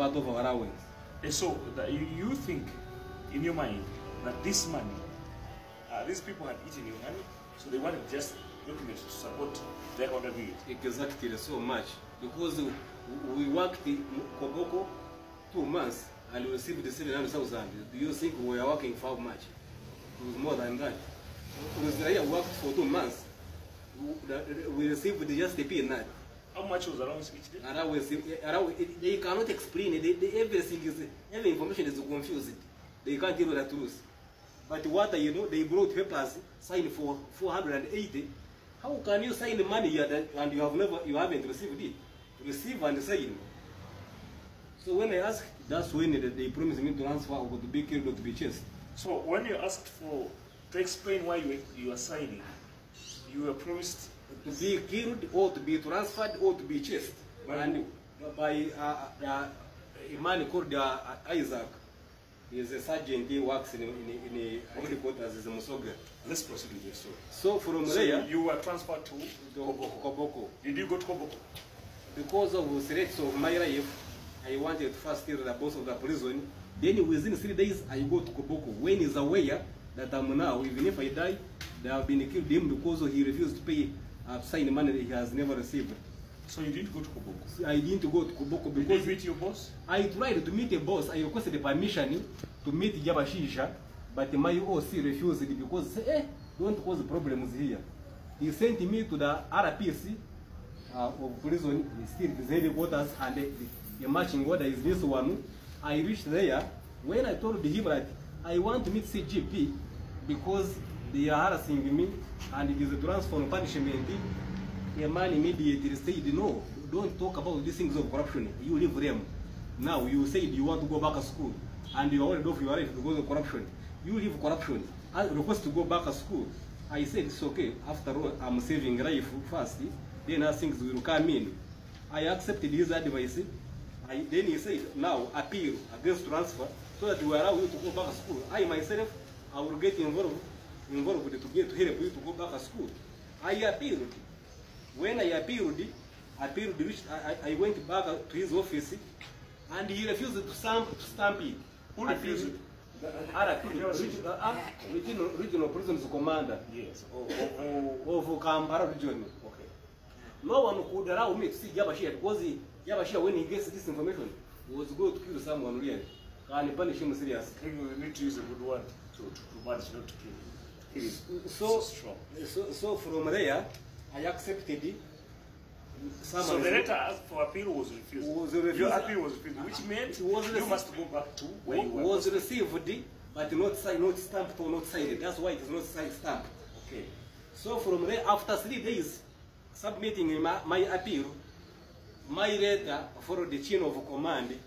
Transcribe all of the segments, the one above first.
part of our allowance. And so you think, in your mind, that this money, these people had eaten your money, so they wanted just documents to support their accountability. Exactly, so much. Because we worked in Koboko 2 months and we received the 700,000. Do you think we were working for how much? It was more than that. We worked for 2 months. We received just a peanut. How much was allowance each day? They cannot explain it. Every information is confused. They can't tell you the truth. But what you know, they brought papers signed for 480. How can you sign the money here and you haven't received it? Receive and sign. So when I asked, that's when they promised me to transfer or to be killed or to be chased. So when you asked to explain why you are signing, you were promised to be killed or to be transferred or to be chased. And by a man called Isaac. He is a sergeant, he works in headquarters as a Musoga. Let's proceed with your story. So from there, you were transferred to Koboko. Did you go to Koboko? Because of the threats of my life, I wanted to first tell the boss of the prison. Then within 3 days, I go to Koboko. When he's aware that I'm now, even if I die, they have been killed him because he refused to pay sign the money that he has never received. So you didn't go to Koboko? So I didn't go to Koboko because... Did you meet your boss? I tried to meet a boss. I requested permission to meet Jabashisha, but my OC refused because he said, don't cause problems here. He sent me to the RPC of prison, still his headquarters, and the marching order is this one. I reached there when I told him that I want to meet CGP because they are harassing me and it is a transfer punishment. The man immediately said, no, don't talk about these things of corruption. You leave them. Now you said you want to go back to school and you are worried of your life because of corruption. You leave corruption. I request to go back to school. I said it's okay. After all, I'm saving life first. Then other things will come in. I accepted his advice. Then he said, now appeal against transfer so that we allow you to go back to school. I myself, I will get involved to help you to go back to school. I appealed. When I appealed, I went back to his office and he refused to stamp it. Who refused it? Regional Prisons Commander. Yes. Of Kampala region. Okay. No one could allow me to see Jabashia because Jabashia, when he gets this information, was going to kill someone really and punish him seriously. You need to use a good word to manage not to kill him. So from there, I accepted it. So the letter asked for appeal was refused. Your appeal was refused, which meant you must go back to where you were. Was received, but not stamped or not signed. That's why it is not signed stamped. Okay. So from there, after 3 days, submitting my appeal, my letter for the chain of command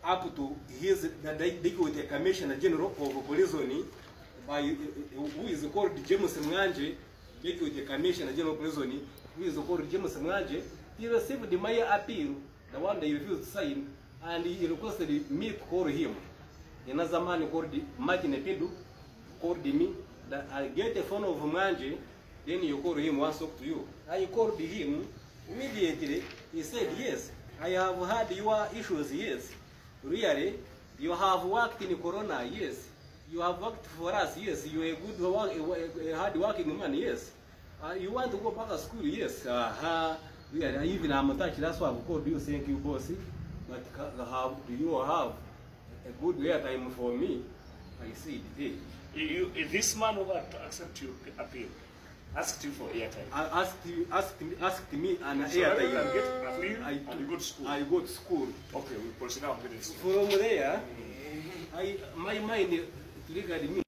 up to the Deputy Commissioner General of Prison, who is called James Mwanje, Deputy Commissioner General of Prison, who is called James Mwanje. He received my appeal, the one that he refused to sign, and he requested me to call him. Another man called Martin Epidu called me that I get a phone of Mwanje, then you call him, wants to talk to you. I called him immediately. He said, yes, I have heard your issues, yes. Really, you have worked in Corona, yes. You have worked for us, yes. You are a good, hard working man, yes. You want to go back to school, yes. Really, even I'm attached, that's why I've called you, thank you, boss. But do you have a good airtime for me? I said, hey. This man over to accept your appeal asked you for airtime. Asked me an airtime. So you can get appeal and you go to school. I go to school. Okay, we proceed now. From there, my mind triggered me.